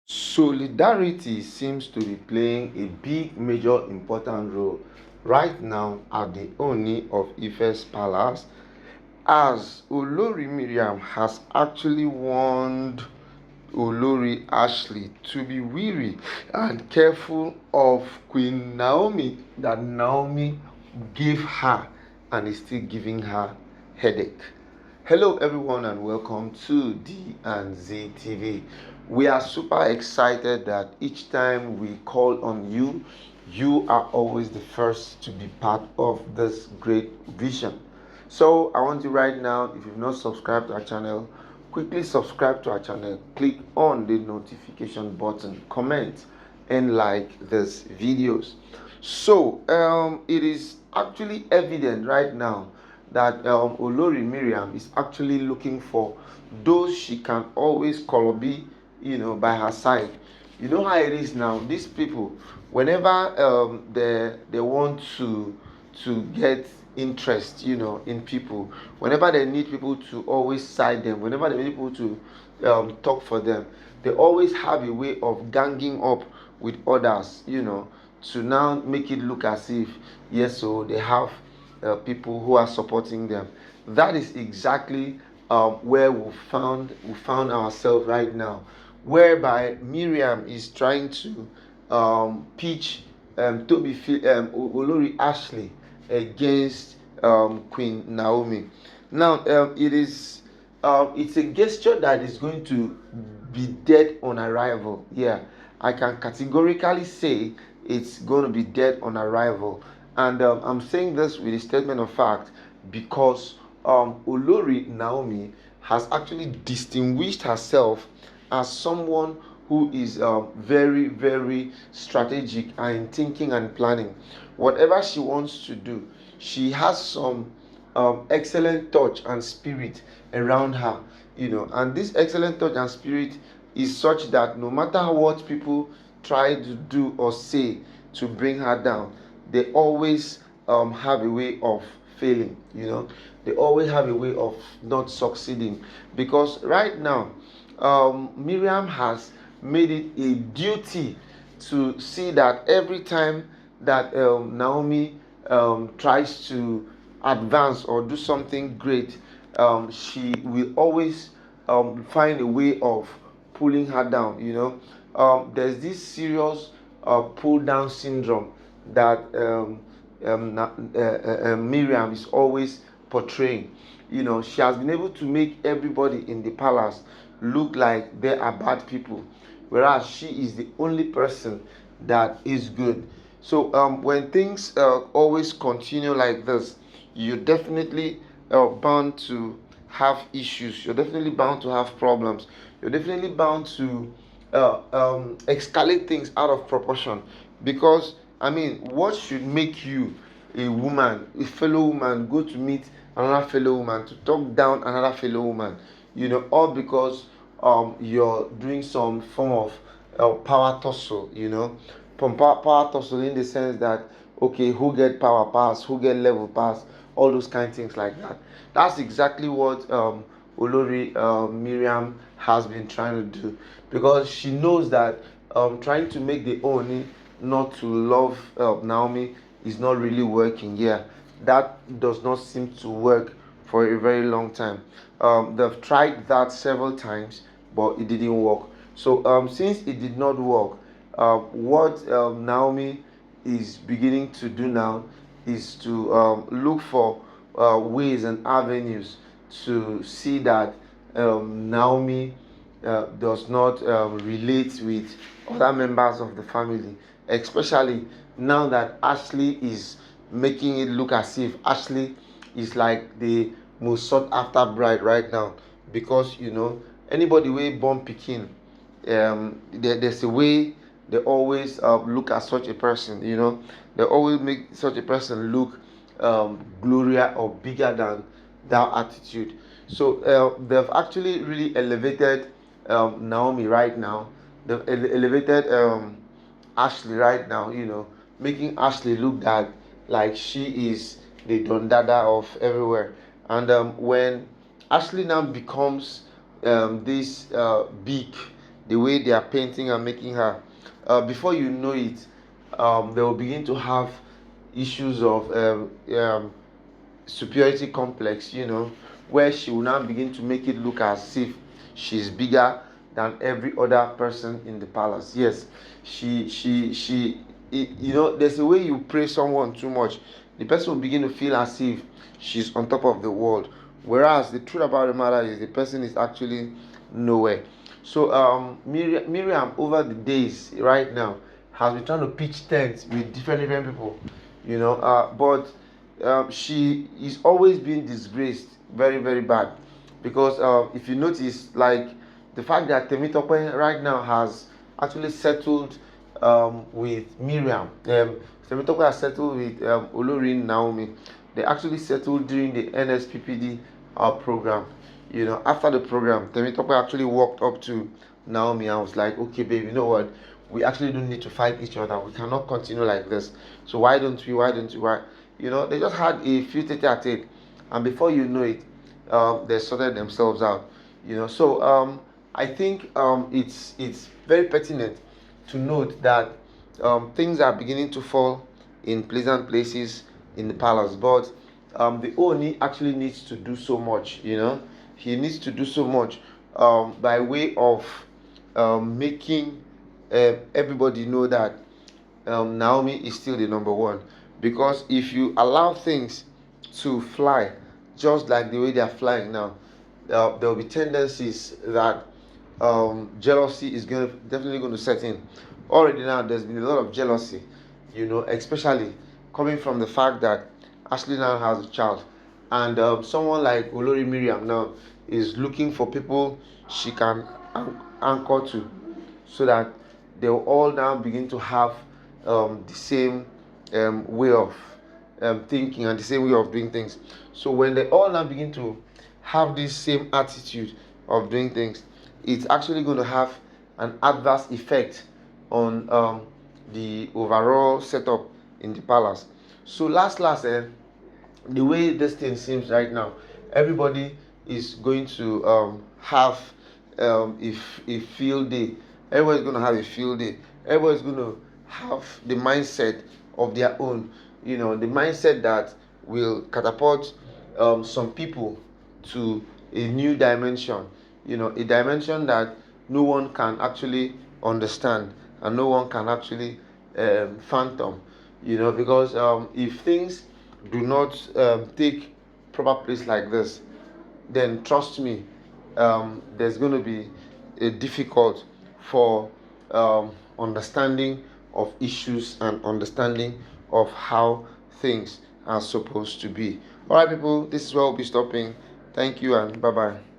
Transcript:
Solidarity seems to be playing a big, major, important role right now at the Oni of Ife's palace, as Olori Mariam has actually warned Olori Ashley to be wary and careful of Queen Naomi that Naomi gave her and is still giving her headache. Hello everyone and welcome to D and Z TV. We are super excited that each time we call on you, you are always the first to be part of this great vision. So I want you right now, if you've not subscribed to our channel, quickly subscribe to our channel, click on the notification button, comment and like these videos. So it is actually evident right now that Olori Mariam is actually looking for those she can always be, by her side. You know how it is now. These people, whenever they want to get interest, in people, whenever they need people to always side them, whenever they need people to talk for them, they always have a way of ganging up with others, to now make it look as if yes, so they have people who are supporting them. That is exactly where we found ourselves right now, whereby Miriam is trying to pitch Olori Ashley against Queen Naomi. Now it's a gesture that is going to be dead on arrival. Yeah, I can categorically say it's going to be dead on arrival, and I'm saying this with a statement of fact because Olori Naomi has actually distinguished herself as someone who is very, very strategic and in thinking and planning. Whatever she wants to do, she has some excellent touch and spirit around her, and this excellent touch and spirit is such that no matter what people try to do or say to bring her down, they always have a way of failing. They always have a way of not succeeding, because right now Miriam has made it a duty to see that every time that Naomi tries to advance or do something great, she will always find a way of pulling her down. There's this serious pull down syndrome that Miriam is always portraying. She has been able to make everybody in the palace look like they are bad people, whereas she is the only person that is good. So when things always continue like this, you're definitely bound to have issues. You're definitely bound to have problems. You're definitely bound to escalate things out of proportion. Because I mean, what should make you a woman, a fellow woman, go to meet another fellow woman to talk down another fellow woman? All because you're doing some form of power tussle. Power tussle in the sense that, okay, who get power pass, who get level pass, all those kind of things like that. That's exactly what Olori Miriam has been trying to do, because she knows that trying to make the Oni not to love Naomi is not really working. Yeah, that does not seem to work for a very long time. They've tried that several times, but it didn't work. So since it did not work, what Naomi is beginning to do now is to look for ways and avenues to see that Naomi does not relate with other members of the family, especially now that Ashley is making it look as if Ashley is like the most sought after bride right now. Because anybody wey born pikin, there's a way they always look at such a person. They always make such a person look glorious or bigger than that attitude. So they've actually really elevated Naomi right now. They've elevated Ashley right now, making Ashley look that like she is the Don Dada of everywhere. And when Ashley now becomes this big, the way they are painting and making her. Before you know it, they will begin to have issues of superiority complex, where she will now begin to make it look as if she's bigger than every other person in the palace. Yes, there's a way you praise someone too much, the person will begin to feel as if she's on top of the world, whereas the truth about the matter is the person is actually nowhere. So Miriam over the days right now has been trying to pitch tents with different people, but she is always being disgraced very very bad, because if you notice, like the fact that Temitope right now has actually settled with Miriam. Temitope has settled with Olori and Naomi. They actually settled during the NSPPD program. After the program, Temitope actually walked up to Naomi and was like, "Okay, babe, you know what? We actually don't need to fight each other. We cannot continue like this. So why don't we? Why don't we? Why?" They just had a few tete-a-tete, and before you know it, they sorted themselves out. So I think it's very pertinent to note that things are beginning to fall in pleasant places in the palace, but the Oni actually needs to do so much. He needs to do so much by way of making everybody know that Naomi is still the number one. Because if you allow things to fly just like the way they are flying now, there will be tendencies that jealousy is definitely going to set in. Already now, there's been a lot of jealousy, especially coming from the fact that Ashley now has a child, and someone like Olori Miriam now is looking for people she can anchor to, so that they'll all now begin to have the same way of thinking and the same way of doing things. So when they all now begin to have this same attitude of doing things, it's actually going to have an adverse effect on the overall setup in the palace. So last, the way this thing seems right now, everybody is going to have a field day. Everybody's going to have a field day. Everybody's going to have the mindset of their own, the mindset that will catapult some people to a new dimension, a dimension that no one can actually understand and no one can actually phantom, because if things do not take proper place like this, then trust me, there's going to be a difficult for understanding of issues and understanding of how things are supposed to be. All right, people, this is where we'll be stopping. Thank you and bye bye.